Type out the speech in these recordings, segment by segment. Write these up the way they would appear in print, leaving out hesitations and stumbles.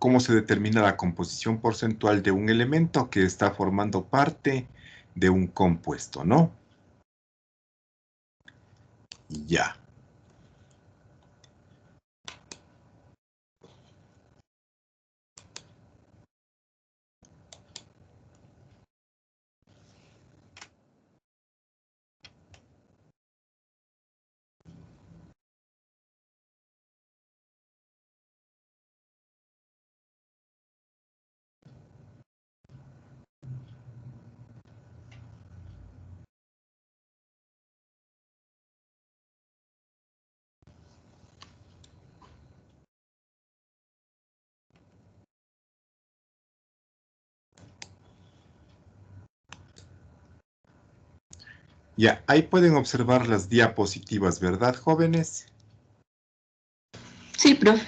cómo se determina la composición porcentual de un elemento que está formando parte de un compuesto, ¿no? Y ya. Ya, ahí pueden observar las diapositivas, ¿verdad, jóvenes? Sí, profe.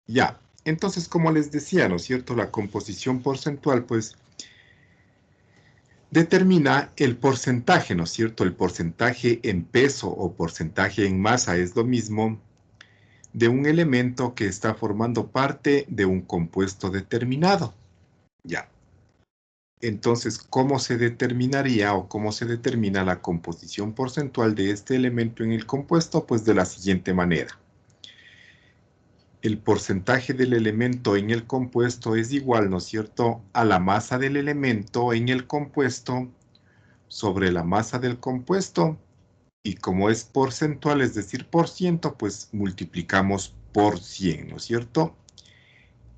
Ya, entonces, como les decía, ¿no es cierto? La composición porcentual, pues, determina el porcentaje, ¿no es cierto? El porcentaje en peso o porcentaje en masa es lo mismo de un elemento que está formando parte de un compuesto determinado. Ya. Entonces, ¿cómo se determinaría o cómo se determina la composición porcentual de este elemento en el compuesto? Pues de la siguiente manera. El porcentaje del elemento en el compuesto es igual, ¿no es cierto?, a la masa del elemento en el compuesto sobre la masa del compuesto. Y como es porcentual, es decir, por ciento, pues multiplicamos por 100, ¿no es cierto?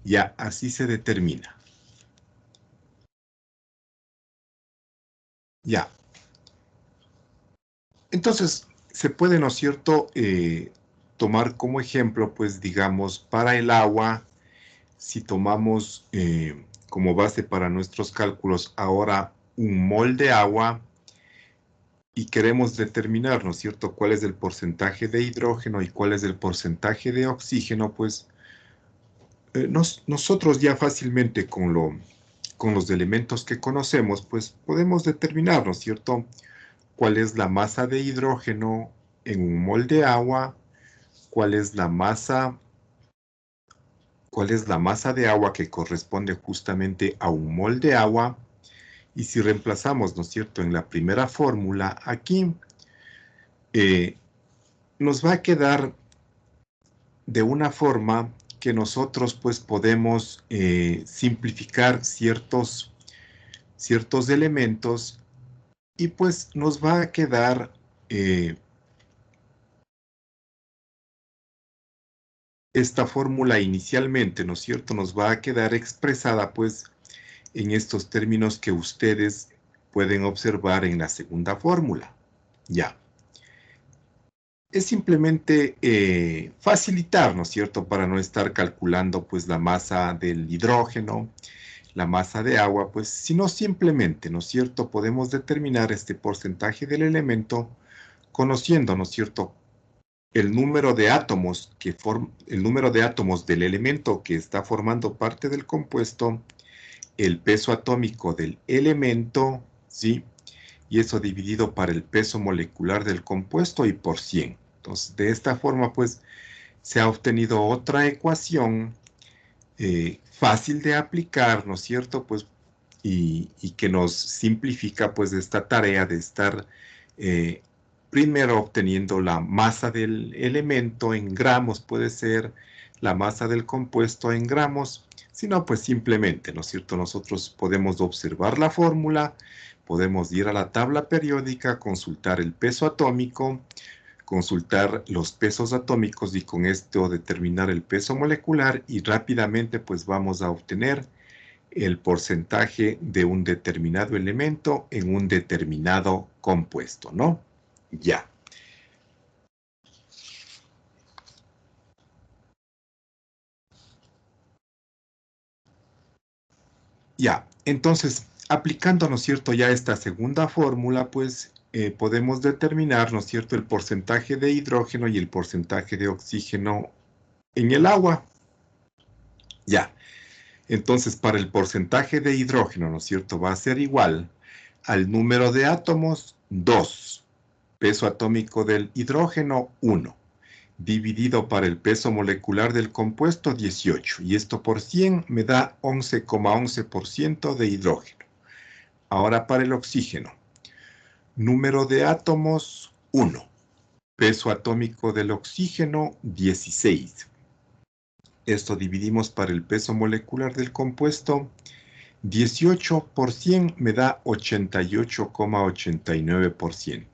Ya así se determina. Ya. Entonces, se puede, ¿no es cierto?, tomar como ejemplo, pues digamos, para el agua, si tomamos como base para nuestros cálculos ahora un mol de agua y queremos determinar, ¿no es cierto?, cuál es el porcentaje de hidrógeno y cuál es el porcentaje de oxígeno, pues nosotros ya fácilmente con los elementos que conocemos, pues podemos determinar, ¿no es cierto?, cuál es la masa de hidrógeno en un mol de agua, cuál es la masa de agua que corresponde justamente a un mol de agua. Y si reemplazamos, ¿no es cierto?, en la primera fórmula, aquí nos va a quedar de una forma que nosotros pues podemos simplificar ciertos elementos y pues nos va a quedar esta fórmula inicialmente, ¿no es cierto?, nos va a quedar expresada pues en estos términos que ustedes pueden observar en la segunda fórmula. Ya. Es simplemente facilitar, ¿no es cierto?, para no estar calculando pues la masa del hidrógeno, la masa de agua, pues sino simplemente, ¿no es cierto?, podemos determinar este porcentaje del elemento conociendo, ¿no es cierto?, el número de átomos del elemento que está formando parte del compuesto, el peso atómico del elemento, ¿sí?, y eso dividido para el peso molecular del compuesto y por 100. Entonces, de esta forma, pues, se ha obtenido otra ecuación fácil de aplicar, ¿no es cierto?, pues, y que nos simplifica, pues, esta tarea de estar primero obteniendo la masa del elemento en gramos, puede ser, la masa del compuesto en gramos, sino pues simplemente, ¿no es cierto?, nosotros podemos observar la fórmula, podemos ir a la tabla periódica, consultar el peso atómico, consultar los pesos atómicos y con esto determinar el peso molecular y rápidamente pues vamos a obtener el porcentaje de un determinado elemento en un determinado compuesto, ¿no? Ya. Ya, entonces, aplicando, ¿no es cierto?, ya esta segunda fórmula, pues podemos determinar, ¿no es cierto?, el porcentaje de hidrógeno y el porcentaje de oxígeno en el agua. Ya, entonces para el porcentaje de hidrógeno, ¿no es cierto?, va a ser igual al número de átomos, 2. Peso atómico del hidrógeno, 1. dividido para el peso molecular del compuesto, 18. Y esto por 100 me da 11,11% de hidrógeno. Ahora para el oxígeno. Número de átomos, 1. Peso atómico del oxígeno, 16. Esto dividimos para el peso molecular del compuesto. 18 por 100 me da 88,89%.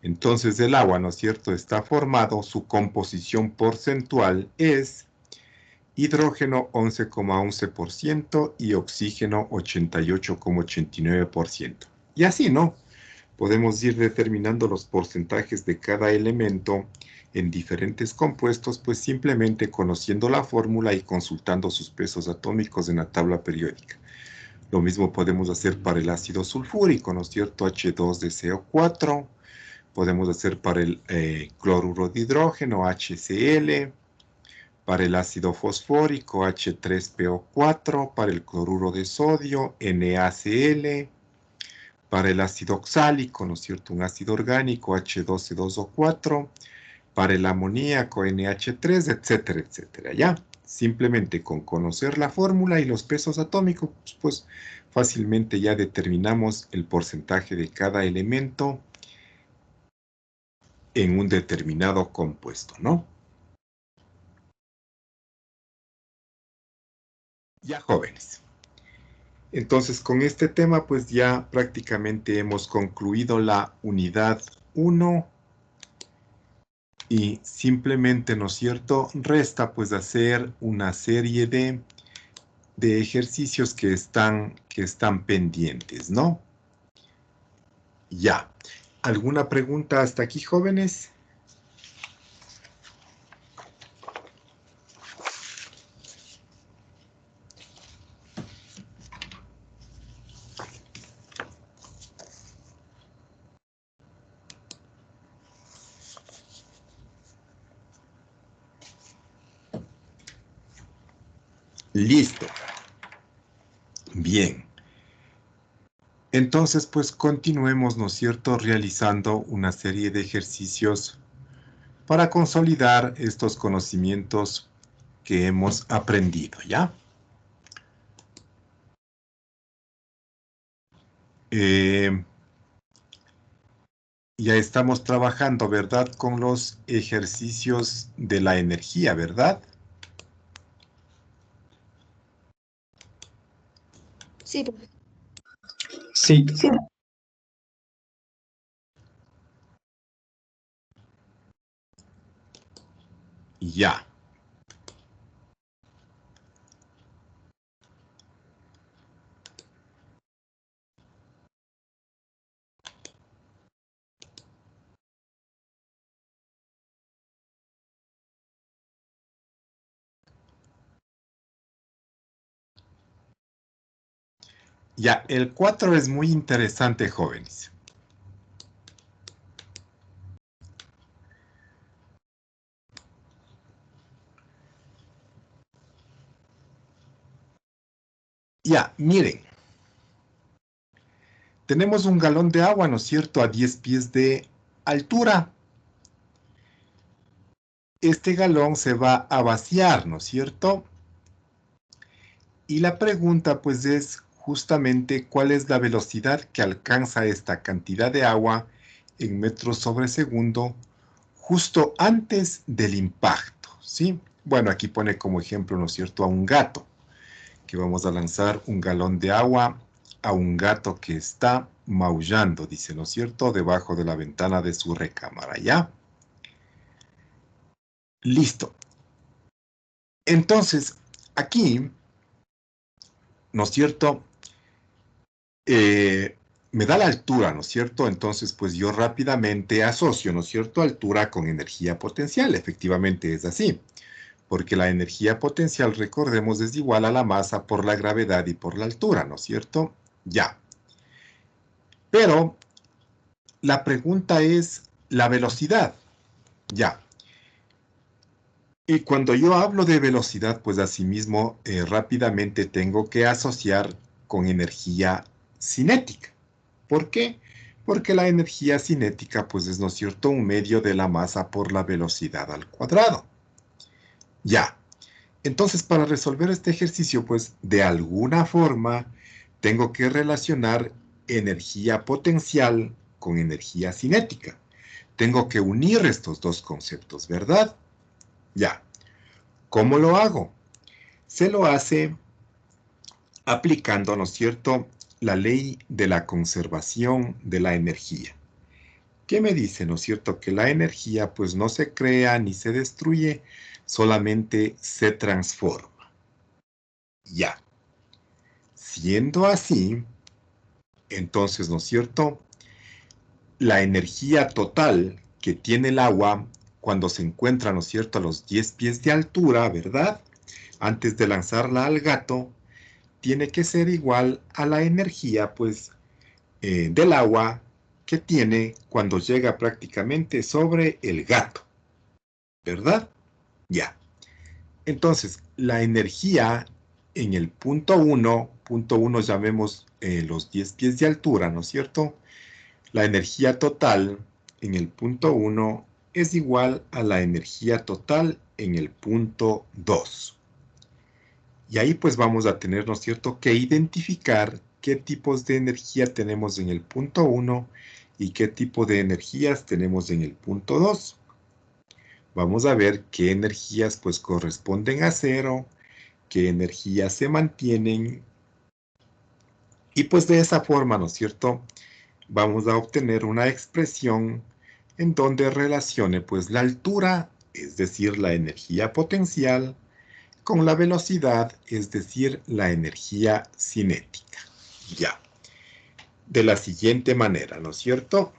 Entonces el agua, ¿no es cierto?, está formado, su composición porcentual es hidrógeno 11,11% y oxígeno 88,89%. Y así, ¿no? Podemos ir determinando los porcentajes de cada elemento en diferentes compuestos, pues simplemente conociendo la fórmula y consultando sus pesos atómicos en la tabla periódica. Lo mismo podemos hacer para el ácido sulfúrico, ¿no es cierto? H2de CO4. Podemos hacer para el cloruro de hidrógeno, HCl. Para el ácido fosfórico, H3PO4. Para el cloruro de sodio, NaCl. Para el ácido oxálico, ¿no es cierto?, un ácido orgánico, H12O4, para el amoníaco, NH3, etcétera, etcétera, ¿ya? Simplemente con conocer la fórmula y los pesos atómicos, pues fácilmente ya determinamos el porcentaje de cada elemento en un determinado compuesto, ¿no? Ya, jóvenes. Entonces, con este tema, pues ya prácticamente hemos concluido la unidad 1 y simplemente, ¿no es cierto?, resta pues hacer una serie de ejercicios que están pendientes, ¿no? Ya. ¿Alguna pregunta hasta aquí, jóvenes? Listo. Bien. Entonces, pues continuemos, ¿no es cierto?, realizando una serie de ejercicios para consolidar estos conocimientos que hemos aprendido, ¿ya? Ya estamos trabajando, ¿verdad?, con los ejercicios de la energía, ¿verdad? Sí, profe. Sí. Ya. Ya, el 4 es muy interesante, jóvenes. Ya, miren. Tenemos un galón de agua, ¿no es cierto?, a 10 pies de altura. Este galón se va a vaciar, ¿no es cierto? Y la pregunta, pues, es justamente cuál es la velocidad que alcanza esta cantidad de agua en metros sobre segundo justo antes del impacto, ¿sí? Bueno, aquí pone como ejemplo, ¿no es cierto?, a un gato, que vamos a lanzar un galón de agua a un gato que está maullando, dice, ¿no es cierto?, debajo de la ventana de su recámara, ¿ya? Listo. Entonces, aquí, ¿no es cierto?, me da la altura, ¿no es cierto? Entonces, pues yo rápidamente asocio, ¿no es cierto?, altura con energía potencial. Efectivamente es así, porque la energía potencial, recordemos, es igual a la masa por la gravedad y por la altura, ¿no es cierto? Ya. Pero la pregunta es la velocidad. Ya. Y cuando yo hablo de velocidad, pues asimismo rápidamente tengo que asociar con energía cinética. ¿Por qué? porque la energía cinética, pues es, ¿no es cierto?, un medio de la masa por la velocidad al cuadrado. Ya. Entonces, para resolver este ejercicio, pues, de alguna forma, tengo que relacionar energía potencial con energía cinética. Tengo que unir estos dos conceptos, ¿verdad? Ya. ¿Cómo lo hago? Se lo hace aplicando, ¿no es cierto?, la ley de la conservación de la energía. ¿Qué me dice, no es cierto? Que la energía, pues, no se crea ni se destruye, solamente se transforma. Ya. Siendo así, entonces, ¿no es cierto?, la energía total que tiene el agua cuando se encuentra, ¿no es cierto?, a los 10 pies de altura, ¿verdad?, antes de lanzarla al gato, tiene que ser igual a la energía, pues, del agua que tiene cuando llega prácticamente sobre el gato, ¿verdad? Ya. Entonces, la energía en el punto 1 llamemos los 10 pies de altura, ¿no es cierto? La energía total en el punto 1 es igual a la energía total en el punto 2. Y ahí pues vamos a tener, ¿no es cierto?, que identificar qué tipos de energía tenemos en el punto 1 y qué tipo de energías tenemos en el punto 2. Vamos a ver qué energías pues corresponden a 0, qué energías se mantienen. Y pues de esa forma, ¿no es cierto?, vamos a obtener una expresión en donde relacione pues la altura, es decir, la energía potencial, con la velocidad, es decir, la energía cinética. Ya. De la siguiente manera, ¿no es cierto?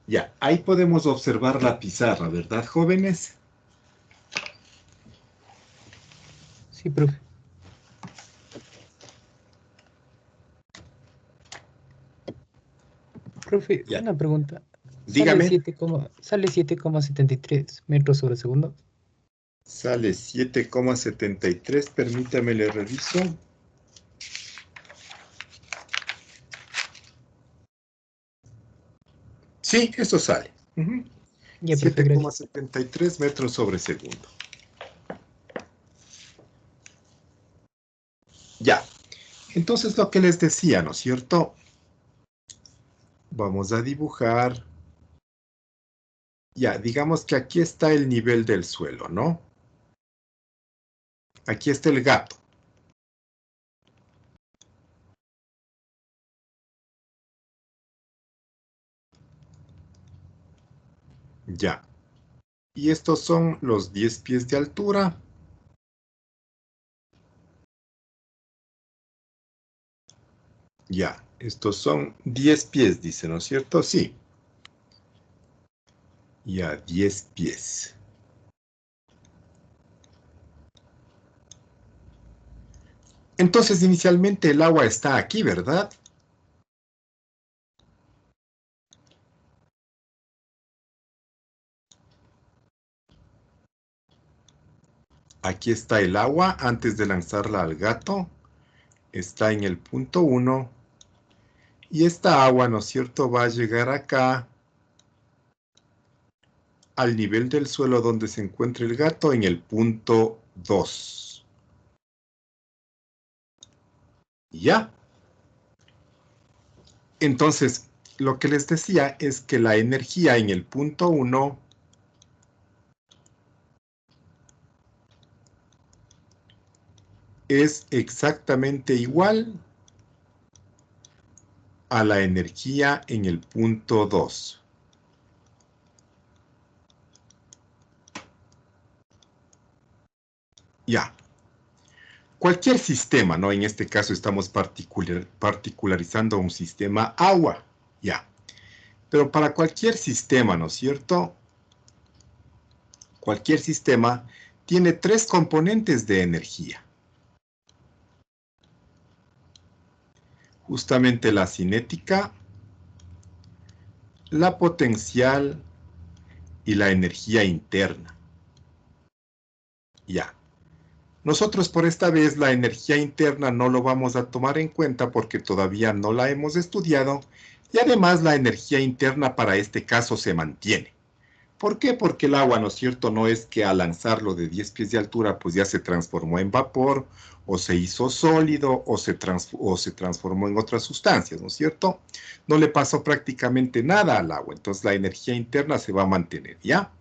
Ya, ahí podemos observar la pizarra, ¿verdad, jóvenes? Sí, profe. Profe, Ya, una pregunta. dígame. Sale 7,73 metros sobre segundo. Sale 7,73, permítame le reviso. Sí, eso sale. Ya, profe, gracias. 7,73 metros sobre segundo. Ya. Entonces lo que les decía, ¿no es cierto? Vamos a dibujar. Ya, digamos que aquí está el nivel del suelo, ¿no? Aquí está el gato. Ya. Y estos son los 10 pies de altura. Ya, estos son 10 pies, dice, ¿no es cierto? Sí. Ya, 10 pies. Entonces, inicialmente el agua está aquí, ¿verdad? Aquí está el agua antes de lanzarla al gato. Está en el punto 1. Y esta agua, ¿no es cierto?, va a llegar acá al nivel del suelo donde se encuentra el gato en el punto 2. ¿Ya? Entonces, lo que les decía es que la energía en el punto 1 es exactamente igual a la energía en el punto 2. Ya. cualquier sistema, ¿no? En este caso estamos particularizando un sistema agua, ya. Pero para cualquier sistema, ¿no es cierto? Cualquier sistema tiene tres componentes de energía. Justamente la cinética, la potencial y la energía interna. Ya. Nosotros por esta vez la energía interna no lo vamos a tomar en cuenta porque todavía no la hemos estudiado y además la energía interna para este caso se mantiene. ¿Por qué? Porque el agua, ¿no es cierto? No es que al lanzarlo de 10 pies de altura pues ya se transformó en vapor o se hizo sólido o se transformó en otras sustancias, ¿no es cierto? No le pasó prácticamente nada al agua, entonces la energía interna se va a mantener, ¿ya?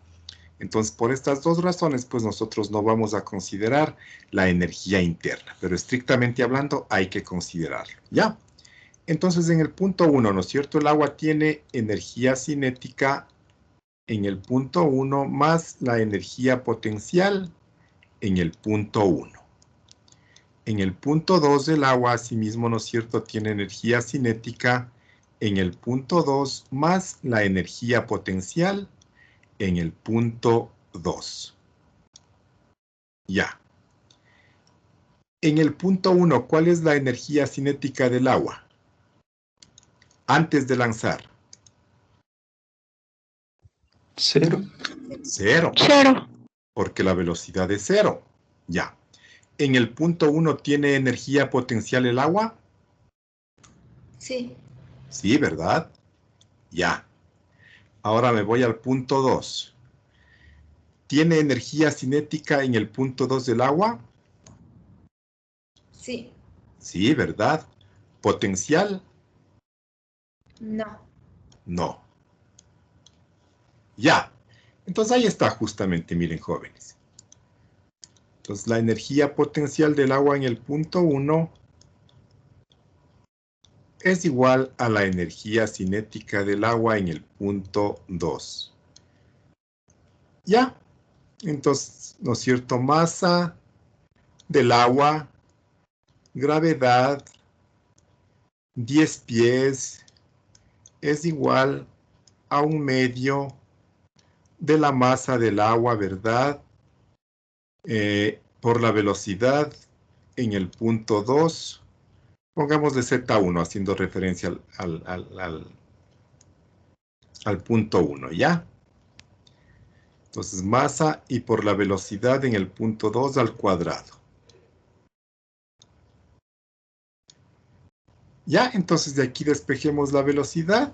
Entonces, por estas dos razones, pues nosotros no vamos a considerar la energía interna, pero estrictamente hablando hay que considerarlo, ¿ya? Entonces, en el punto 1, ¿no es cierto? El agua tiene energía cinética en el punto 1 más la energía potencial en el punto 1. En el punto 2 del agua, asimismo, ¿no es cierto?, tiene energía cinética en el punto 2 más la energía potencial en el punto 2. Ya. En el punto 1, ¿cuál es la energía cinética del agua? Antes de lanzar. 0. 0. 0. Porque la velocidad es 0. Ya. ¿En el punto 1 tiene energía potencial el agua? Sí. Sí, ¿verdad? Ya. Ahora me voy al punto 2. ¿Tiene energía cinética en el punto 2 del agua? Sí. Sí, ¿verdad? ¿Potencial? No. No. Ya. Entonces ahí está justamente, miren, jóvenes. Entonces la energía potencial del agua en el punto 1 es igual a la energía cinética del agua en el punto 2. Ya. Entonces, ¿no es cierto? Masa del agua, gravedad, 10 pies, es igual a 1/2 de la masa del agua, ¿verdad? Por la velocidad en el punto 2, pongámosle Z1, haciendo referencia al punto 1, ¿ya? Entonces, masa y por la velocidad en el punto 2 al cuadrado. Ya, entonces de aquí despejemos la velocidad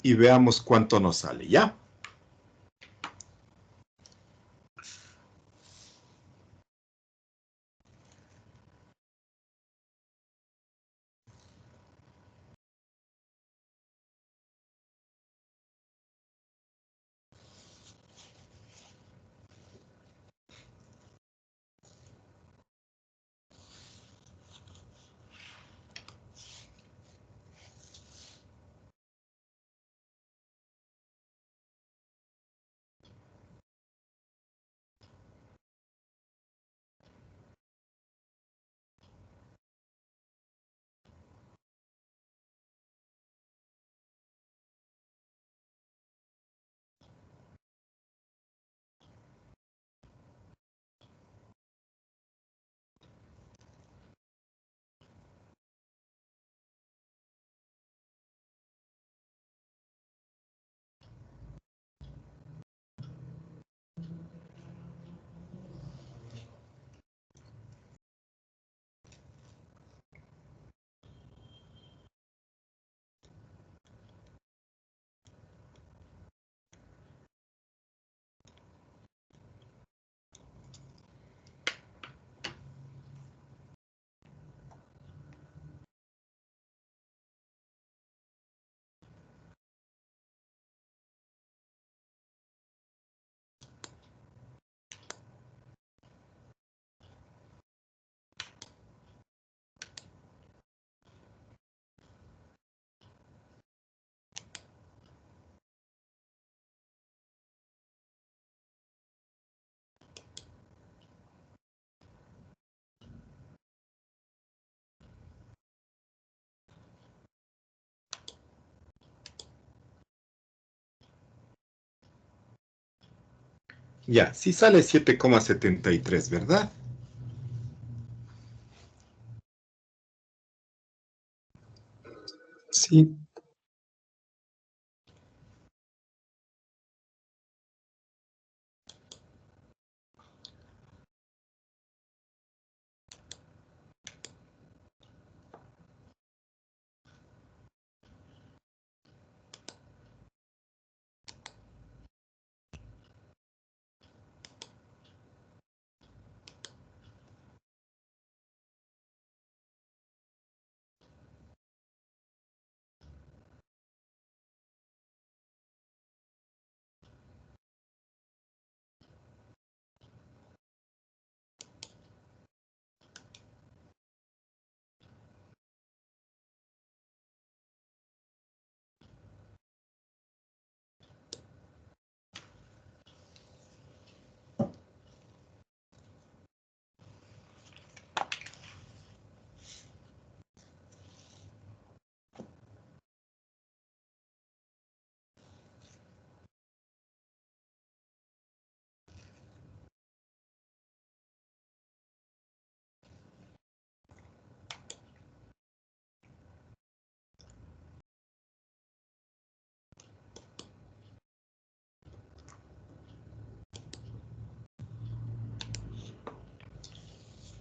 y veamos cuánto nos sale, ¿ya? Ya, sí sale 7,73, ¿verdad? Sí.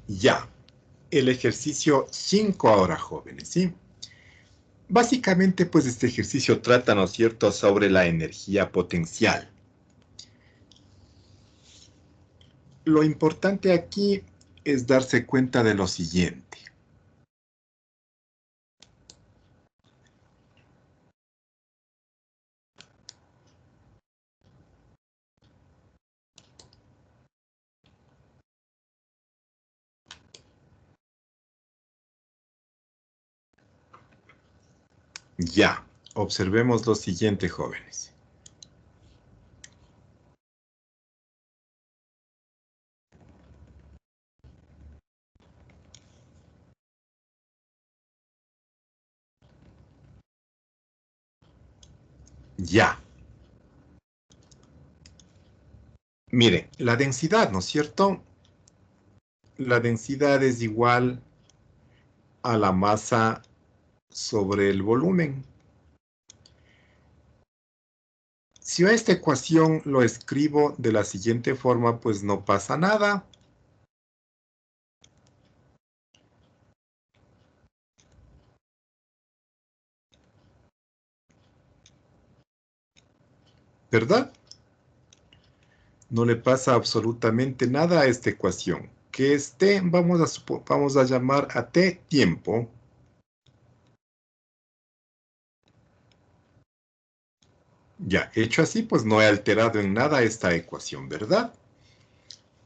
Ya. El ejercicio 5 ahora, jóvenes, ¿sí? Básicamente, pues este ejercicio trata, ¿no es cierto?, sobre la energía potencial. Lo importante aquí es darse cuenta de lo siguiente. Ya, observemos lo siguiente, jóvenes. Ya. Miren, la densidad, ¿no es cierto? La densidad es igual a la masa sobre el volumen. Si a esta ecuación lo escribo de la siguiente forma, pues no pasa nada. ¿Verdad? No le pasa absolutamente nada a esta ecuación. Que es t, vamos a llamar a t tiempo. Ya, hecho así, pues no he alterado en nada esta ecuación, ¿verdad?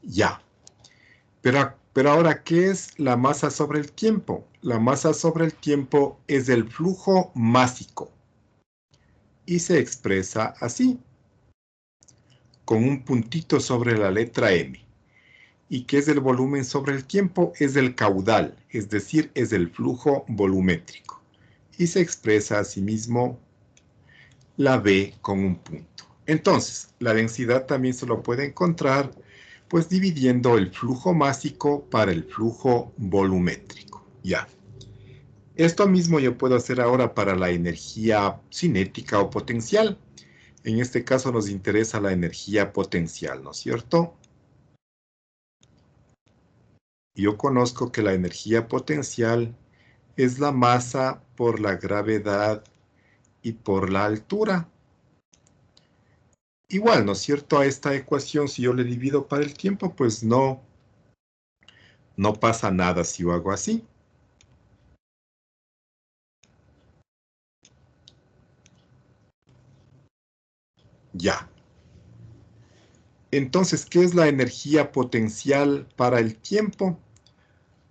Ya. Pero ahora, ¿qué es la masa sobre el tiempo? La masa sobre el tiempo es el flujo másico. Y se expresa así, con un puntito sobre la letra m. ¿Y qué es el volumen sobre el tiempo? Es el caudal, es decir, es el flujo volumétrico. Y se expresa asimismo la V con un punto. Entonces, la densidad también se lo puede encontrar pues dividiendo el flujo másico para el flujo volumétrico. Ya. Esto mismo yo puedo hacer ahora para la energía cinética o potencial. En este caso nos interesa la energía potencial, ¿no es cierto? Yo conozco que la energía potencial es la masa por la gravedad y por la altura. Igual, ¿no es cierto? A esta ecuación, si yo le divido para el tiempo, pues no pasa nada si yo hago así. Ya. Entonces, ¿qué es la energía potencial para el tiempo?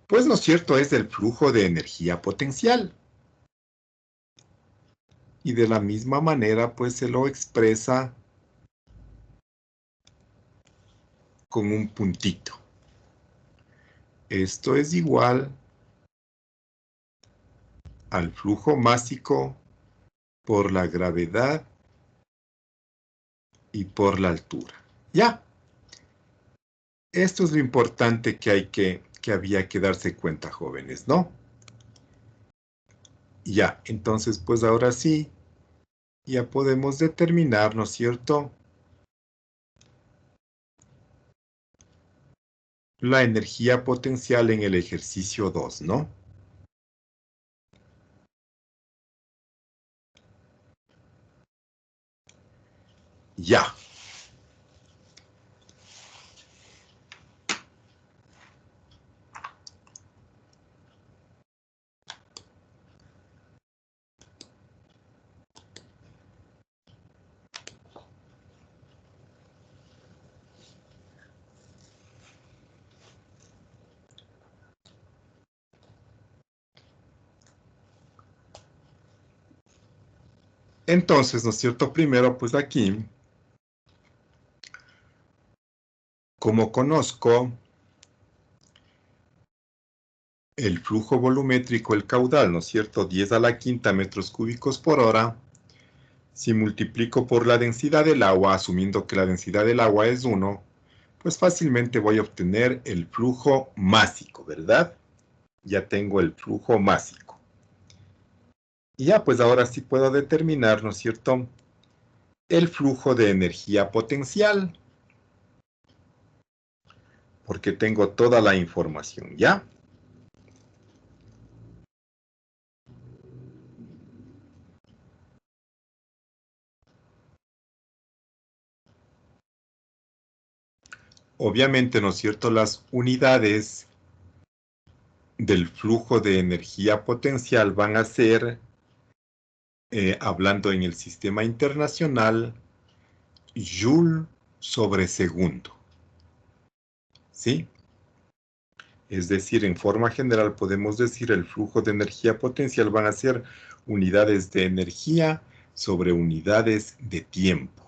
Pues, ¿no es cierto? Es el flujo de energía potencial. Y de la misma manera, pues se lo expresa con un puntito. Esto es igual al flujo másico por la gravedad y por la altura. Ya. Esto es lo importante que había que darse cuenta, jóvenes, ¿no? Ya, entonces, pues ahora sí, ya podemos determinar, ¿no es cierto?, la energía potencial en el ejercicio 2, ¿no? Ya. Entonces, ¿no es cierto? Primero, pues aquí, como conozco el flujo volumétrico, el caudal, ¿no es cierto? 10 a la quinta metros cúbicos por hora. Si multiplico por la densidad del agua, asumiendo que la densidad del agua es 1, pues fácilmente voy a obtener el flujo másico, ¿verdad? Ya tengo el flujo másico. Y ya, pues ahora sí puedo determinar, ¿no es cierto?, el flujo de energía potencial, porque tengo toda la información, ¿ya? Obviamente, ¿no es cierto?, las unidades del flujo de energía potencial van a ser, hablando en el sistema internacional, Joule sobre segundo, ¿sí? Es decir, en forma general podemos decir el flujo de energía potencial van a ser unidades de energía sobre unidades de tiempo.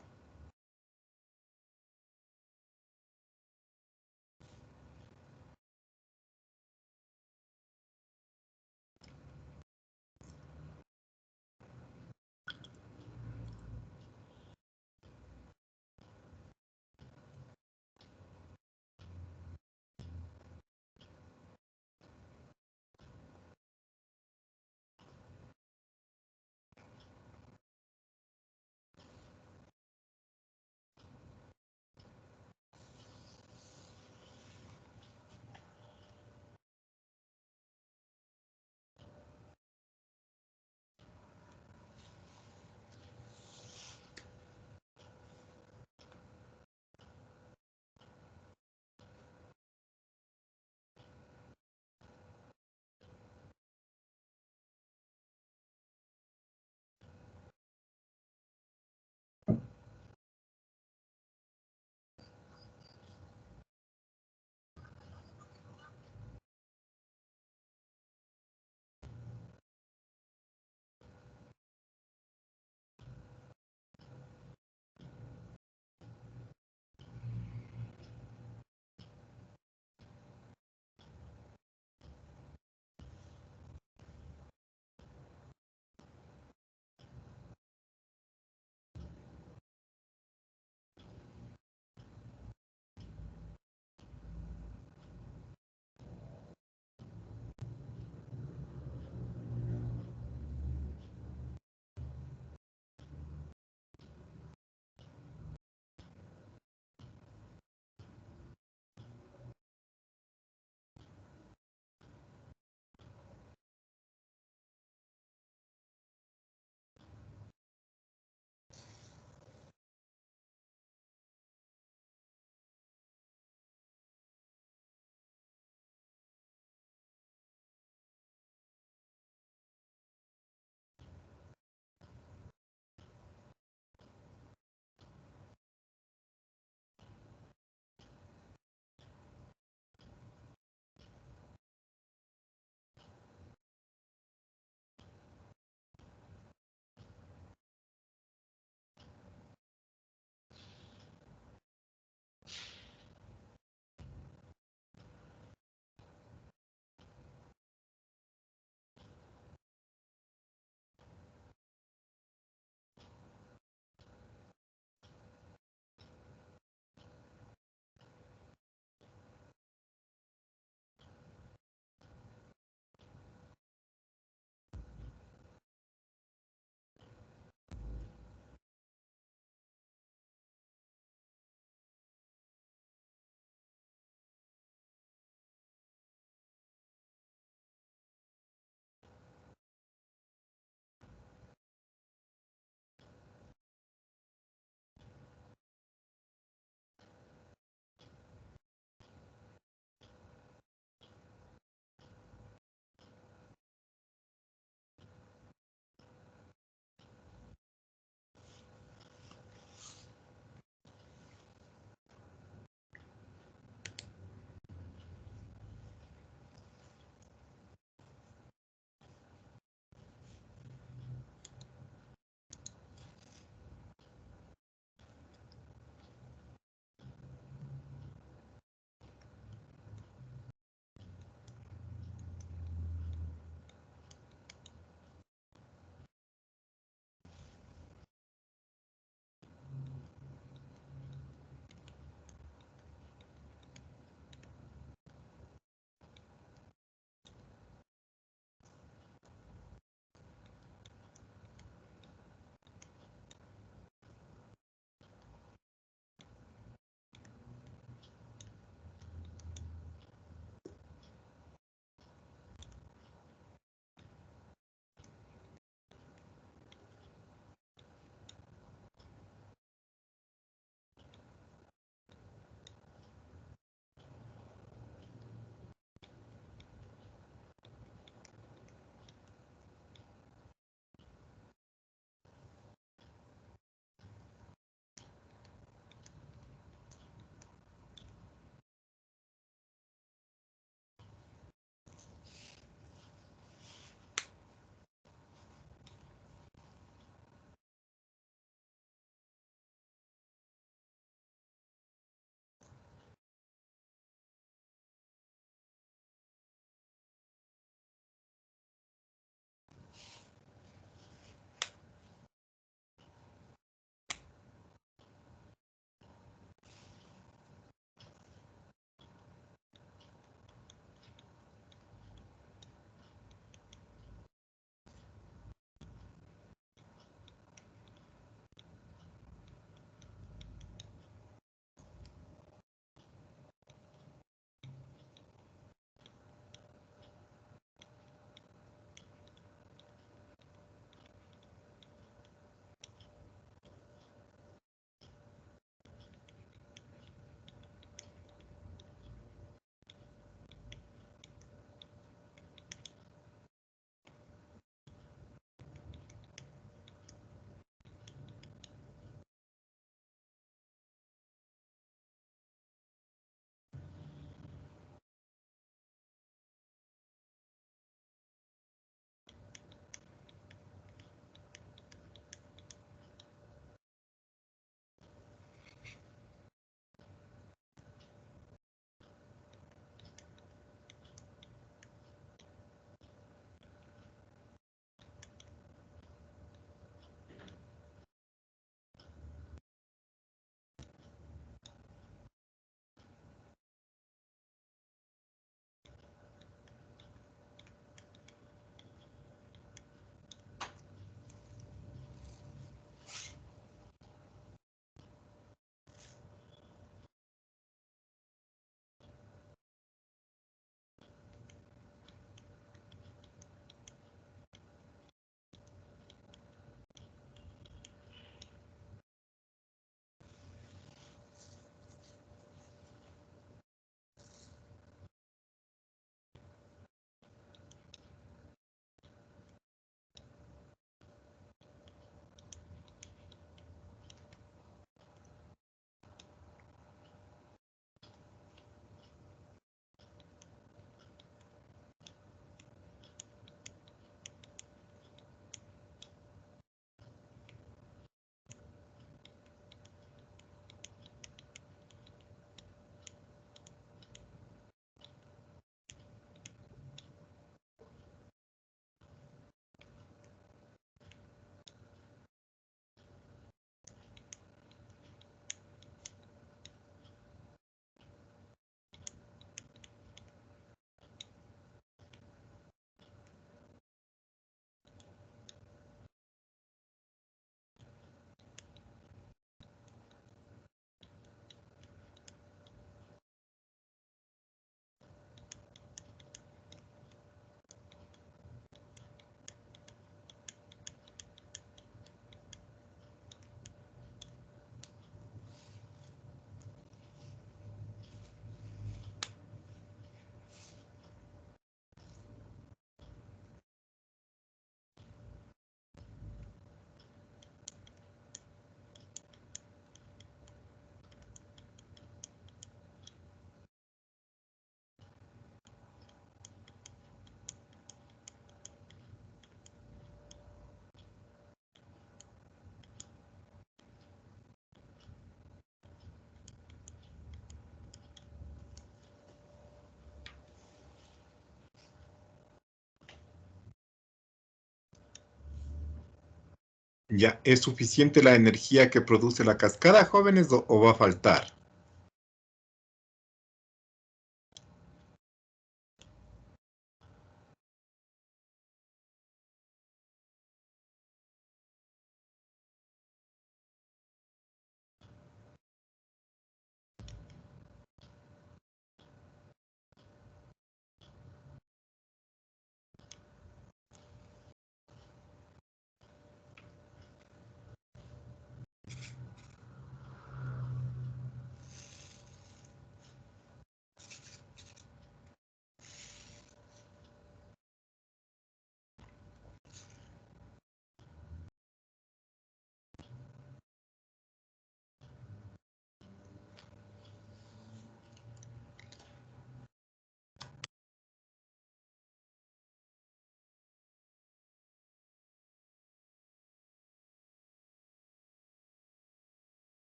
Ya, ¿es suficiente la energía que produce la cascada, jóvenes, o va a faltar?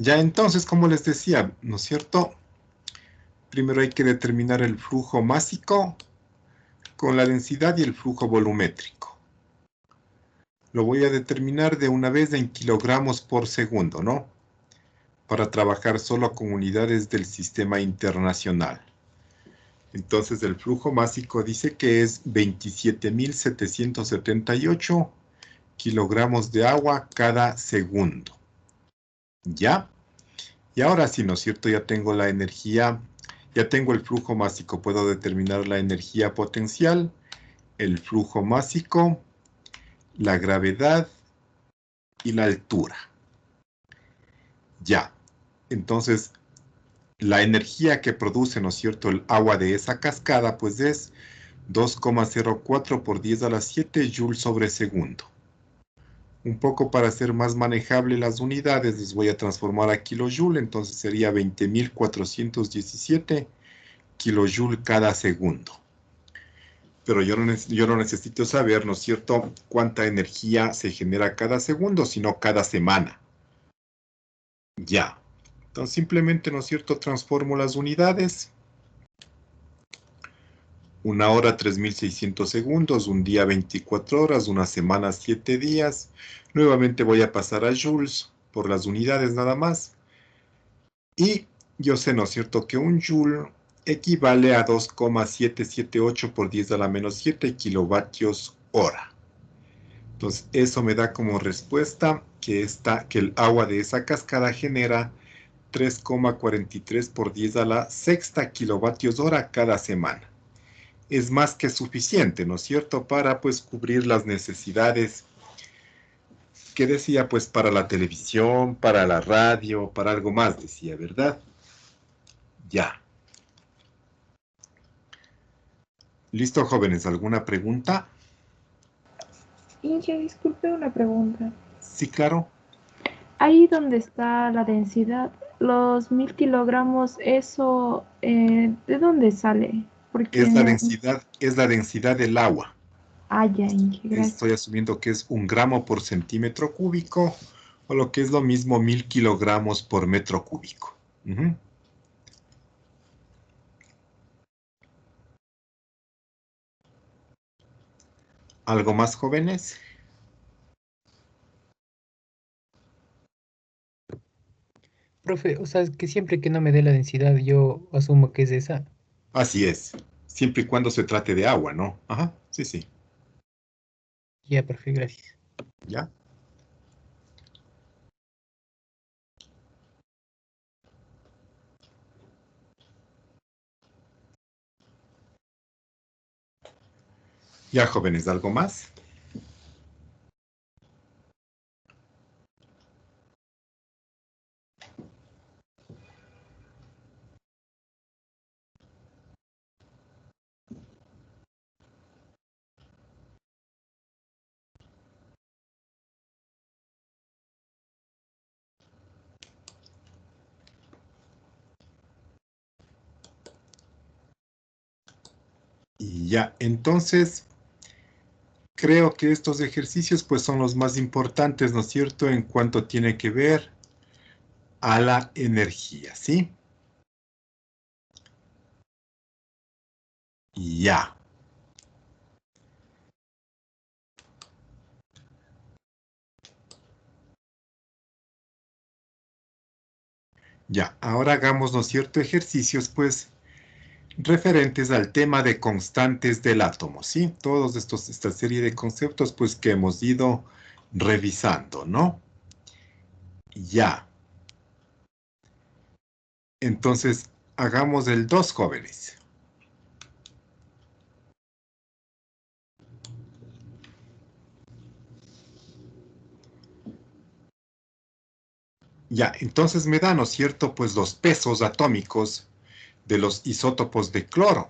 Ya entonces, como les decía, ¿no es cierto? Primero hay que determinar el flujo másico con la densidad y el flujo volumétrico. Lo voy a determinar de una vez en kilogramos por segundo, ¿no? Para trabajar solo con unidades del sistema internacional. Entonces el flujo másico dice que es 27.778 kilogramos de agua cada segundo. ¿Ya? Y ahora sí, ¿no es cierto? Ya tengo la energía, ya tengo el flujo másico. Puedo determinar la energía potencial, el flujo másico, la gravedad y la altura. Ya. Entonces, la energía que produce, ¿no es cierto?, el agua de esa cascada, pues es 2,04 por 10 a la 7 joules sobre segundo. Un poco para hacer más manejable las unidades, les voy a transformar a kilojoule, entonces sería 20.417 kilojoule cada segundo. Pero yo no necesito saber, ¿no es cierto?, cuánta energía se genera cada segundo, sino cada semana. Ya. Entonces simplemente, ¿no es cierto?, transformo las unidades. Una hora 3.600 segundos, un día 24 horas, una semana 7 días. Nuevamente voy a pasar a joules por las unidades nada más. Y yo sé, ¿no es cierto?, que un joule equivale a 2,778 por 10 a la menos 7 kilovatios hora. Entonces, eso me da como respuesta que el agua de esa cascada genera 3,43 por 10 a la sexta kilovatios hora cada semana. Es más que suficiente, ¿no es cierto?, para pues cubrir las necesidades que decía, pues para la televisión, para la radio, para algo más, decía, ¿verdad? Ya. ¿Listo, jóvenes? ¿Alguna pregunta? Inge, disculpe una pregunta. Sí, claro. Ahí donde está la densidad, los 1000 kilogramos, eso, ¿de dónde sale? Porque Es no. la densidad del agua. Ah, ya, Inge, gracias. Estoy asumiendo que es 1 gramo por centímetro cúbico, o lo que es lo mismo 1000 kilogramos por metro cúbico. ¿Algo más, jóvenes? Profe, o sea, que siempre que no me dé la densidad, yo asumo que es esa. Así es, siempre y cuando se trate de agua, ¿no? Ajá, sí, sí, Ya, profe, gracias. ya. Ya, jóvenes, ¿algo más? Y ya, entonces, creo que estos ejercicios pues son los más importantes, ¿no es cierto?, en cuanto tiene que ver a la energía, ¿sí? Y ya. Ya, ahora hagamos, ¿no es cierto?, ejercicios pues referentes al tema de constantes del átomo, ¿sí? Todos esta serie de conceptos pues que hemos ido revisando, ¿no? Ya. Entonces, hagamos el 2, jóvenes. Ya, entonces me da, ¿no es cierto?, pues los pesos atómicos de los isótopos de cloro,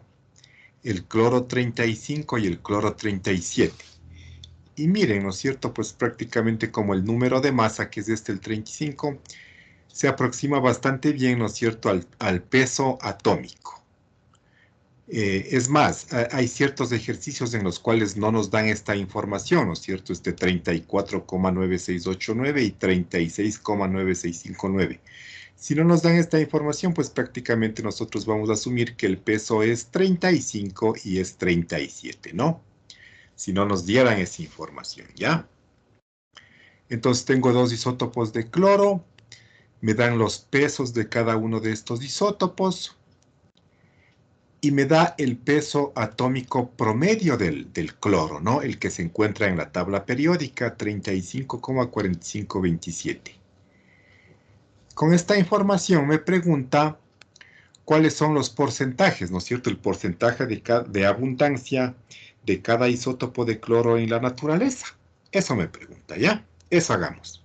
el cloro 35 y el cloro 37. Y miren, ¿no es cierto?, pues prácticamente como el número de masa, que es el 35, se aproxima bastante bien, ¿no es cierto?, al peso atómico. Es más, hay ciertos ejercicios en los cuales no nos dan esta información, ¿no es cierto?, 34,9689 y 36,9659. Si no nos dan esta información, pues prácticamente nosotros vamos a asumir que el peso es 35 y es 37, ¿no? Si no nos dieran esa información, ¿ya? Entonces tengo dos isótopos de cloro, me dan los pesos de cada uno de estos isótopos y me da el peso atómico promedio del cloro, ¿no? El que se encuentra en la tabla periódica, 35,4527. Con esta información me pregunta cuáles son los porcentajes, ¿no es cierto? El porcentaje de abundancia de cada isótopo de cloro en la naturaleza. Eso me pregunta, ¿ya? Eso hagamos.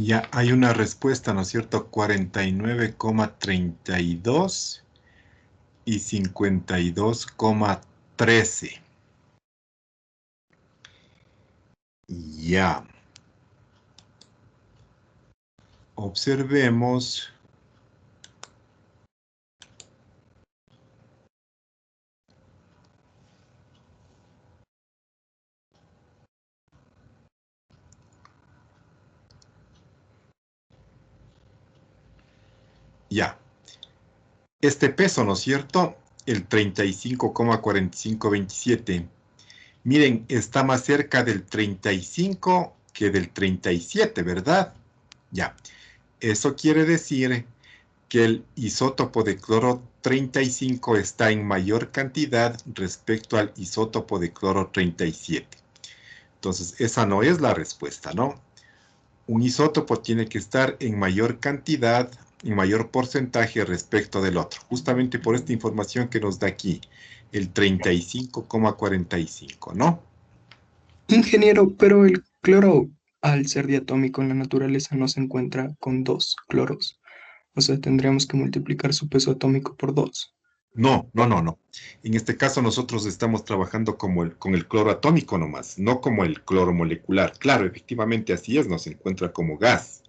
Ya hay una respuesta, ¿no es cierto? 49,32 y 52,13. Ya. Observemos. Ya. Este peso, ¿no es cierto? El 35,4527. Miren, está más cerca del 35 que del 37, ¿verdad? Ya. Eso quiere decir que el isótopo de cloro 35 está en mayor cantidad respecto al isótopo de cloro 37. Entonces, esa no es la respuesta, ¿no? Un isótopo tiene que estar en mayor cantidad, en mayor porcentaje respecto del otro, justamente por esta información que nos da aquí, el 35,45, ¿no? Ingeniero, pero el cloro, al ser diatómico en la naturaleza, no se encuentra con dos cloros. O sea, tendríamos que multiplicar su peso atómico por 2. No, no, no, no. En este caso nosotros estamos trabajando con el cloro atómico nomás, no como el cloro molecular. Claro, efectivamente así es, no se encuentra como gas.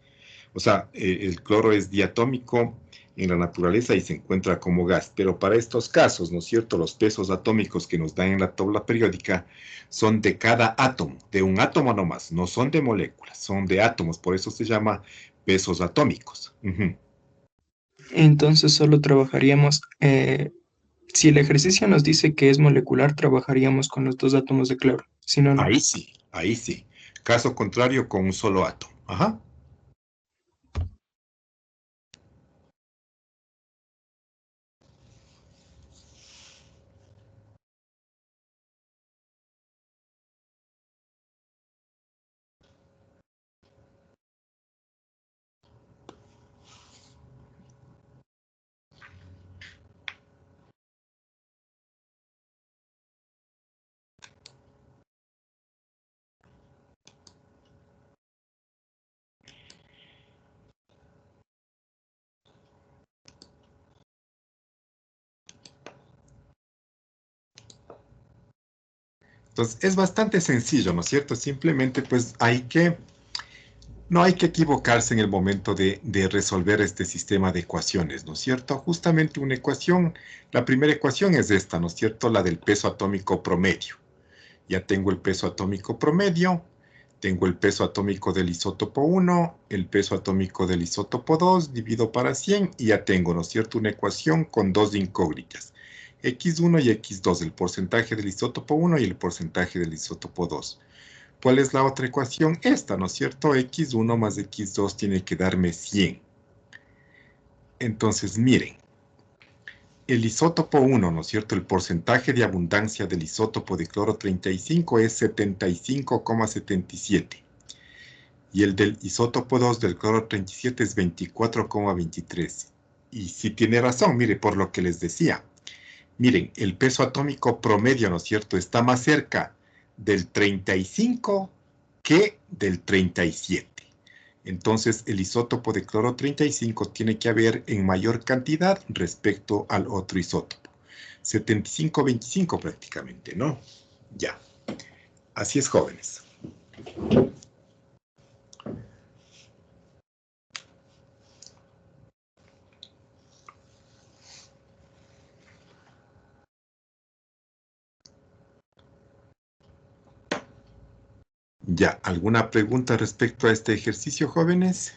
O sea, el cloro es diatómico en la naturaleza y se encuentra como gas. Pero para estos casos, ¿no es cierto? Los pesos atómicos que nos dan en la tabla periódica son de cada átomo, de un átomo nomás, no son de moléculas, son de átomos. Por eso se llama pesos atómicos. Ujú. Entonces solo trabajaríamos, si el ejercicio nos dice que es molecular, trabajaríamos con los dos átomos de cloro. Si no, no. Ahí sí, ahí sí. Caso contrario, con un solo átomo. Ajá. Entonces, es bastante sencillo, ¿no es cierto? Simplemente, pues, no hay que equivocarse en el momento de resolver este sistema de ecuaciones, ¿no es cierto? Justamente una ecuación, la primera ecuación es esta, ¿no es cierto? La del peso atómico promedio. Ya tengo el peso atómico promedio, tengo el peso atómico del isótopo 1, el peso atómico del isótopo 2, divido para 100 y ya tengo, ¿no es cierto? Una ecuación con dos incógnitas, X1 y X2, el porcentaje del isótopo 1 y el porcentaje del isótopo 2. ¿Cuál es la otra ecuación? Esta, ¿no es cierto? X1 más X2 tiene que darme 100. Entonces, miren, el isótopo 1, ¿no es cierto? El porcentaje de abundancia del isótopo de cloro 35 es 75,77. Y el del isótopo 2 del cloro 37 es 24,23. Y sí tiene razón, mire, por lo que les decía. Miren, el peso atómico promedio, ¿no es cierto?, está más cerca del 35 que del 37. Entonces, el isótopo de cloro 35 tiene que haber en mayor cantidad respecto al otro isótopo. 75-25 prácticamente, ¿no? Ya. Así es, jóvenes. Ya, ¿alguna pregunta respecto a este ejercicio, jóvenes?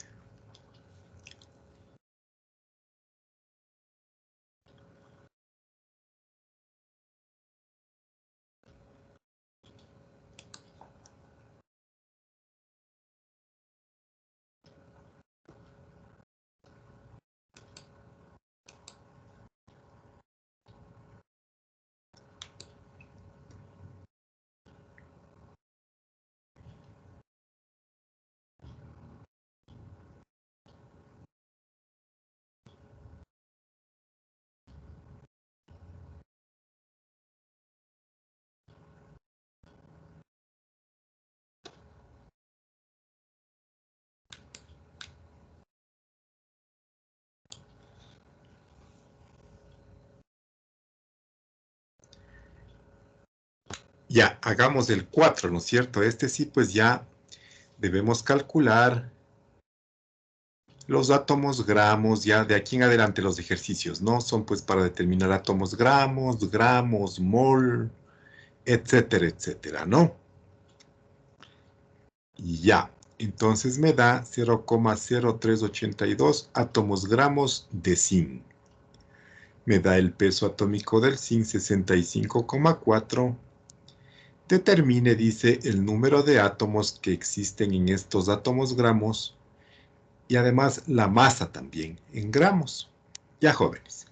Ya, hagamos el 4, ¿no es cierto? Este sí, pues ya debemos calcular los átomos gramos, ya de aquí en adelante los ejercicios, ¿no? Son pues para determinar átomos gramos, mol, etcétera, etcétera, ¿no? Y ya, entonces me da 0,0382 átomos gramos de zinc. Me da el peso atómico del zinc 65,4. Determine, dice, el número de átomos que existen en estos átomos gramos y además la masa también en gramos. Ya, jóvenes.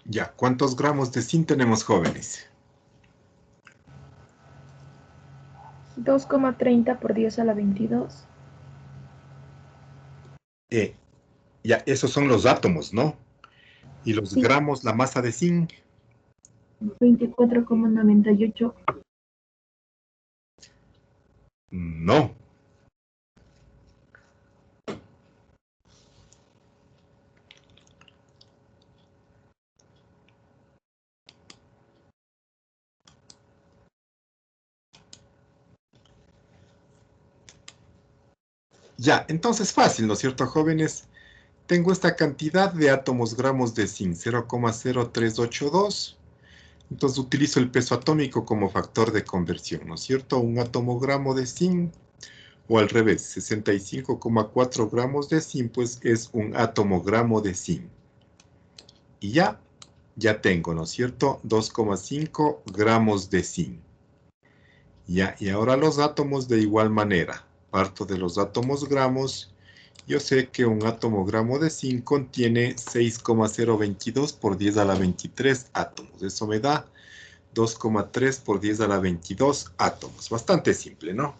Ya, ¿cuántos gramos de zinc tenemos, jóvenes? 2,30 por 10 a la 22. Ya, esos son los átomos, ¿no? Y los Sí. gramos, la masa de zinc. 24,98. No. Ya, entonces fácil, ¿no es cierto, jóvenes? Tengo esta cantidad de átomos gramos de zinc, 0,0382. Entonces utilizo el peso atómico como factor de conversión, ¿no es cierto? Un gramo de zinc, o al revés, 65,4 gramos de zinc, pues es un gramo de zinc. Y ya tengo, ¿no es cierto? 2,5 gramos de zinc. Ya, y ahora los átomos de igual manera. Parto de los átomos gramos. Yo sé que un gramo de zinc contiene 6,022 por 10 a la 23 átomos. Eso me da 2,3 por 10 a la 22 átomos. Bastante simple, ¿no?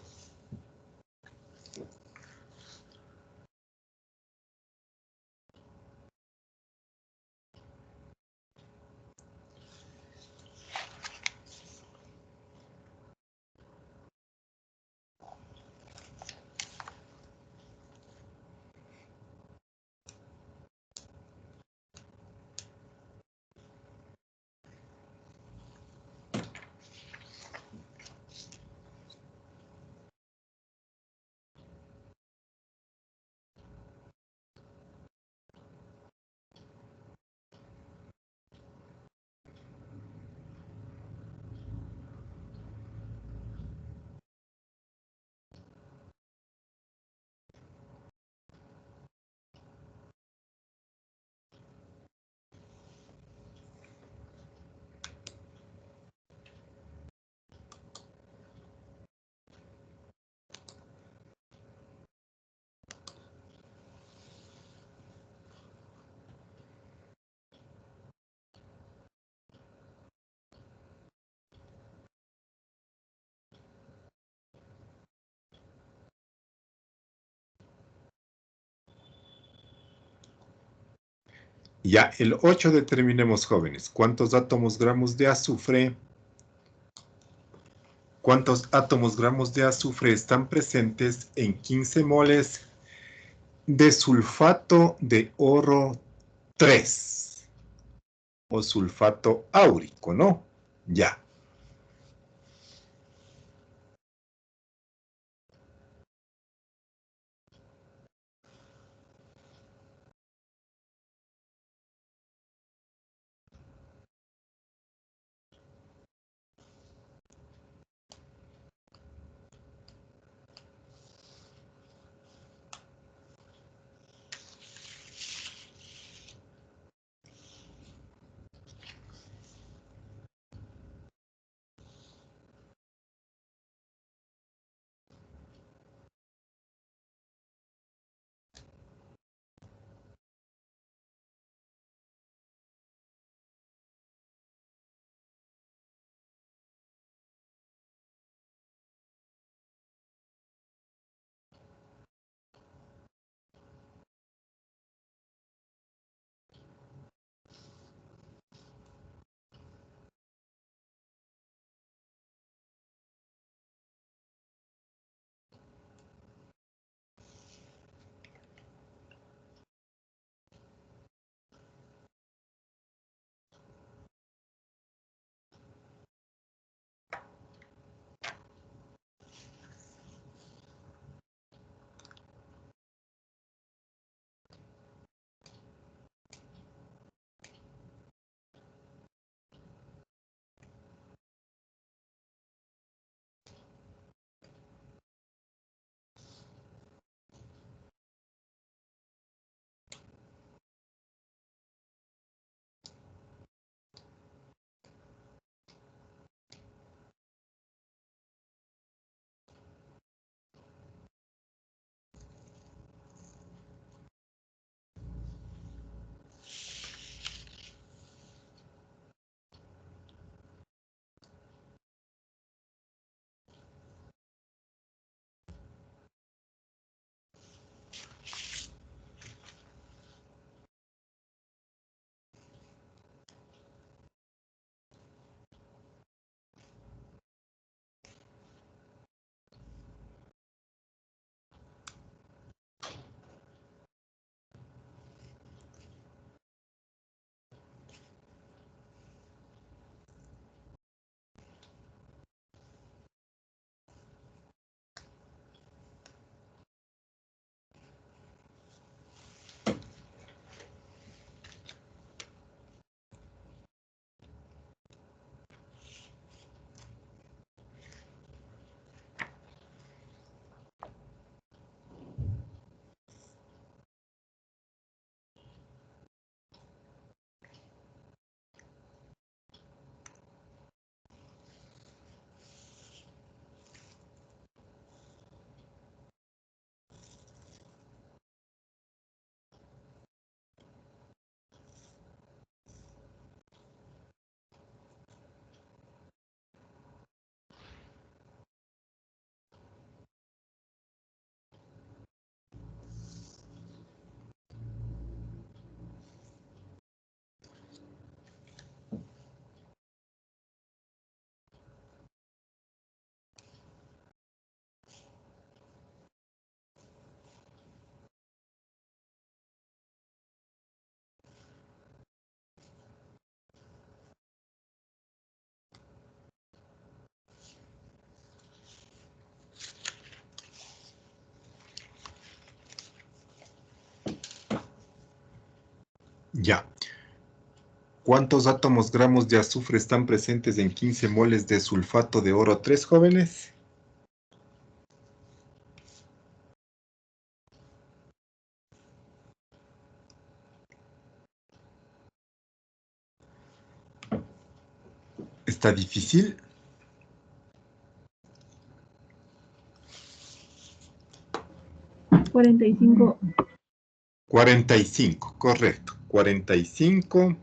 Ya, el 8 determinemos, jóvenes. ¿Cuántos átomos gramos de azufre? ¿Cuántos átomos gramos de azufre están presentes en 15 moles de sulfato de oro 3? O sulfato áurico, ¿no? Ya. Ya. ¿Cuántos átomos gramos de azufre están presentes en 15 moles de sulfato de oro 3, jóvenes? ¿Está difícil? 45. 45, correcto. 45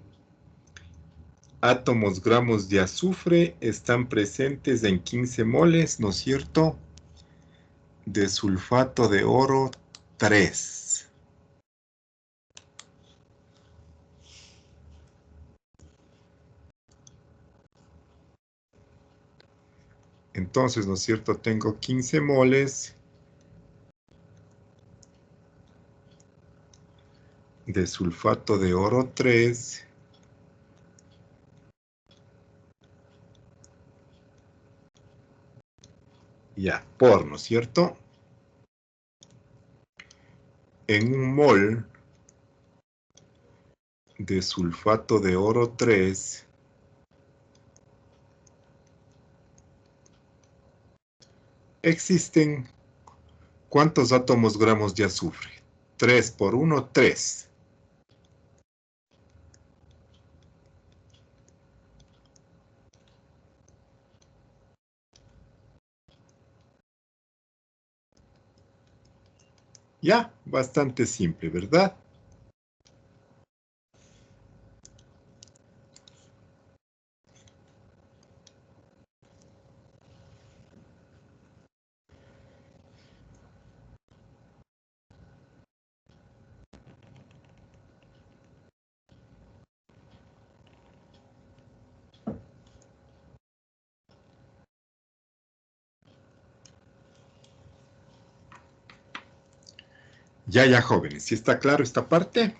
átomos gramos de azufre están presentes en 15 moles, ¿no es cierto? De sulfato de oro 3. Entonces, ¿no es cierto? Tengo 15 moles de sulfato de oro 3. Ya, ¿no es cierto? En un mol de sulfato de oro 3 existen ¿cuántos átomos gramos de azufre? 3 por 1, 3. Ya, bastante simple, ¿verdad? Ya, jóvenes, ¿sí está claro esta parte?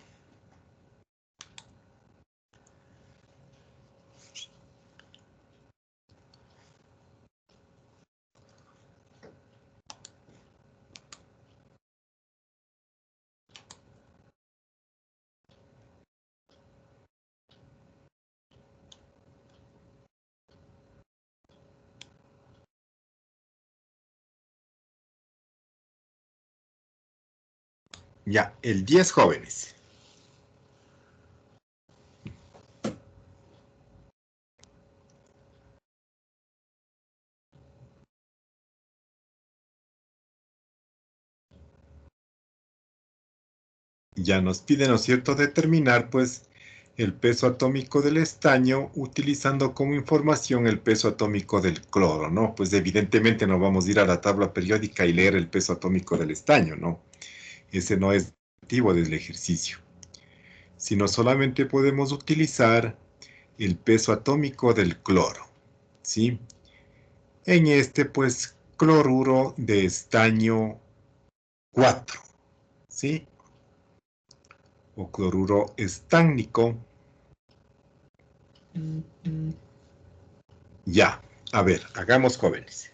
Ya, el 10, jóvenes. Ya nos pide, ¿no es cierto?, determinar, pues, el peso atómico del estaño utilizando como información el peso atómico del cloro, ¿no? Pues evidentemente no vamos a ir a la tabla periódica y leer el peso atómico del estaño, ¿no? Ese no es el objetivo del ejercicio. Sino solamente podemos utilizar el peso atómico del cloro, ¿sí? En este, pues, cloruro de estaño 4, ¿sí? O cloruro estánico. Ya, a ver, hagamos, jóvenes.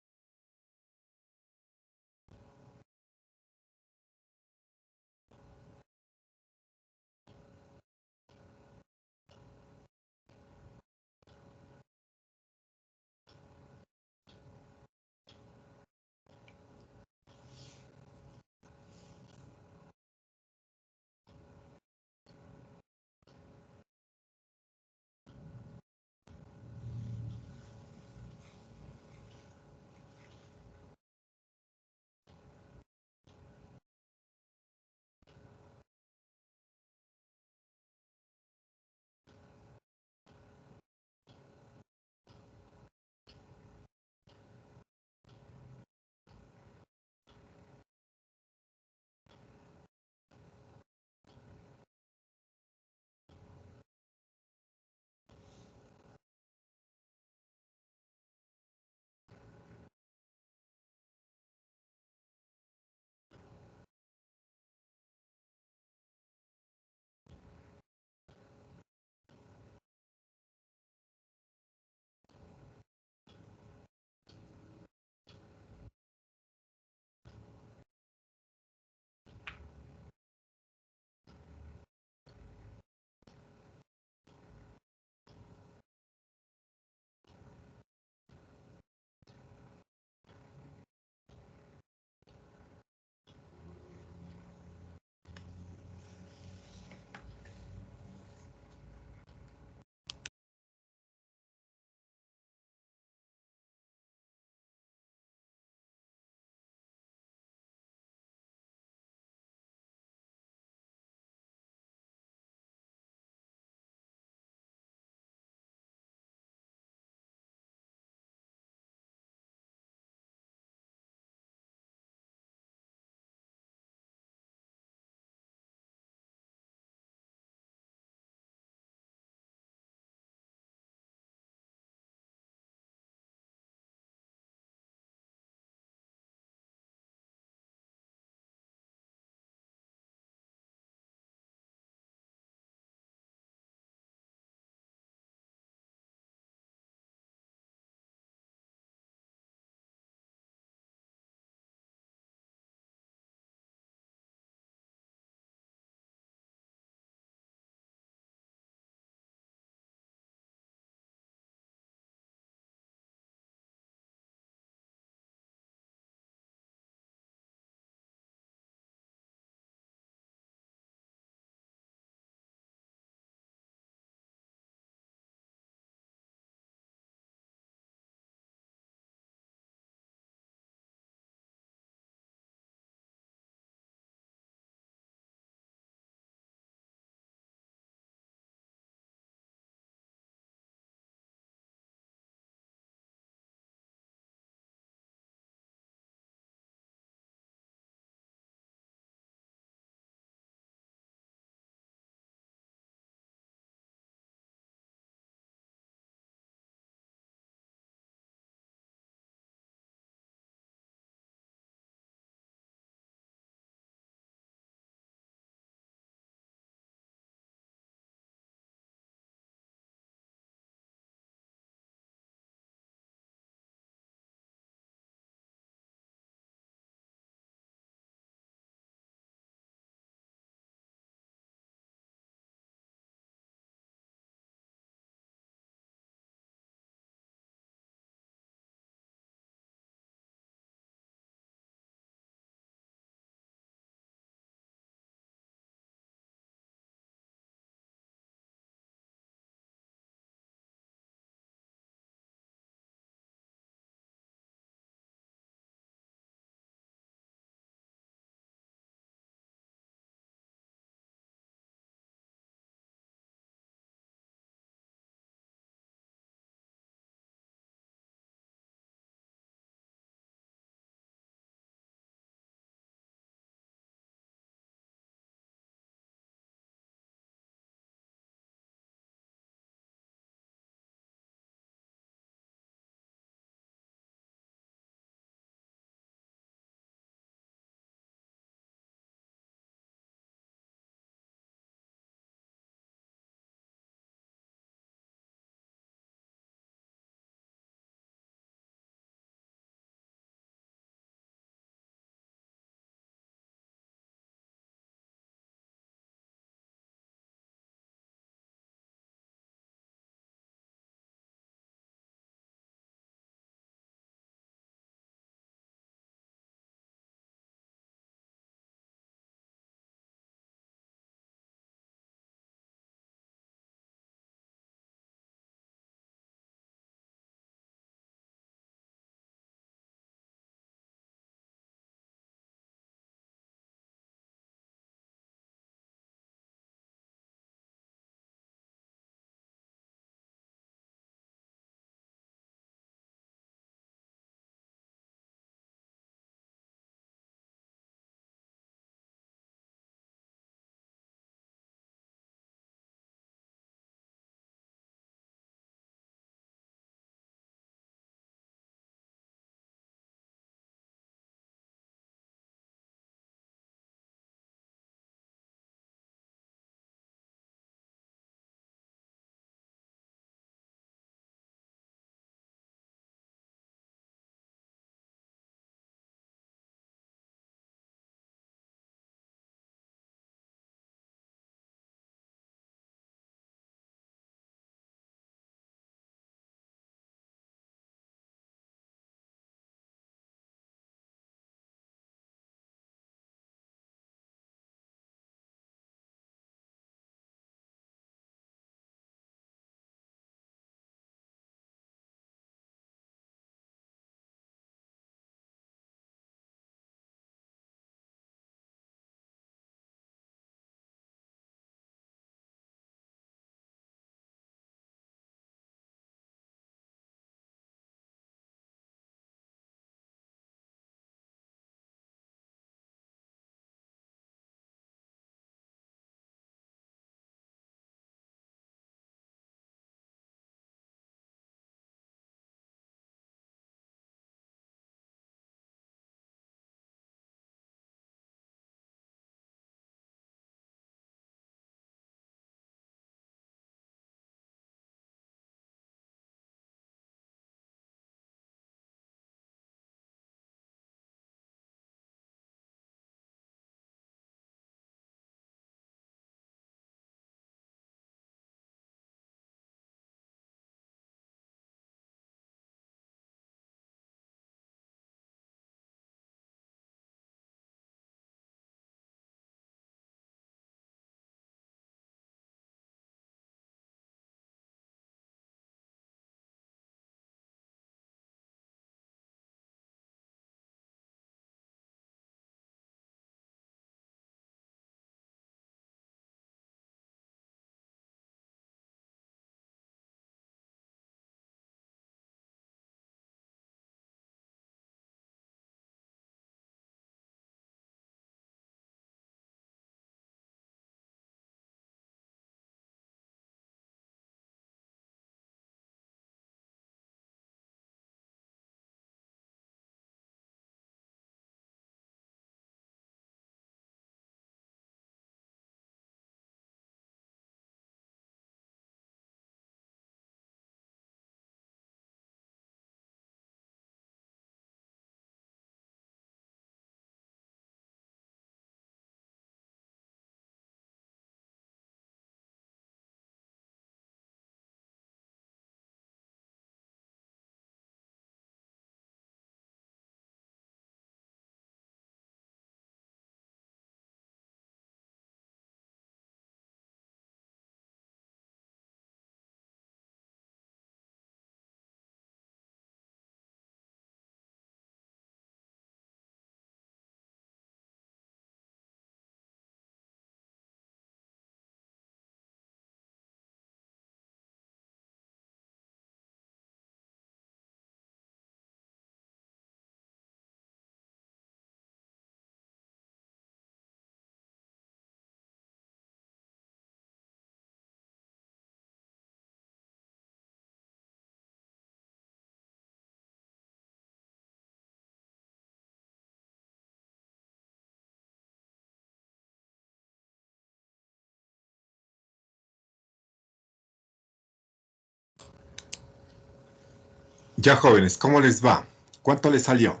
Ya, jóvenes, ¿cómo les va? ¿Cuánto les salió?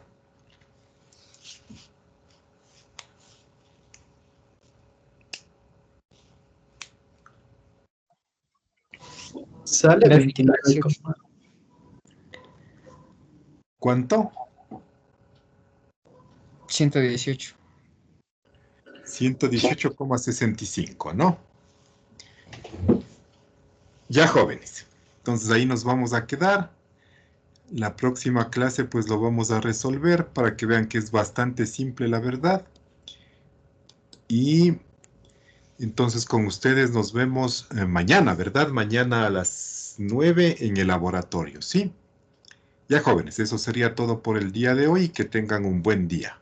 Sale Era 29. 18. ¿Cuánto? 118. 118,65, ¿no? Ya, jóvenes. Entonces ahí nos vamos a quedar. La próxima clase pues lo vamos a resolver para que vean que es bastante simple, la verdad. Y entonces con ustedes nos vemos mañana, ¿verdad? Mañana a las 9 en el laboratorio, ¿sí? Ya, jóvenes, eso sería todo por el día de hoy. Que tengan un buen día.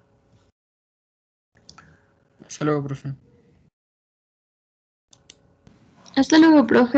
Hasta luego, profe. Hasta luego, profe.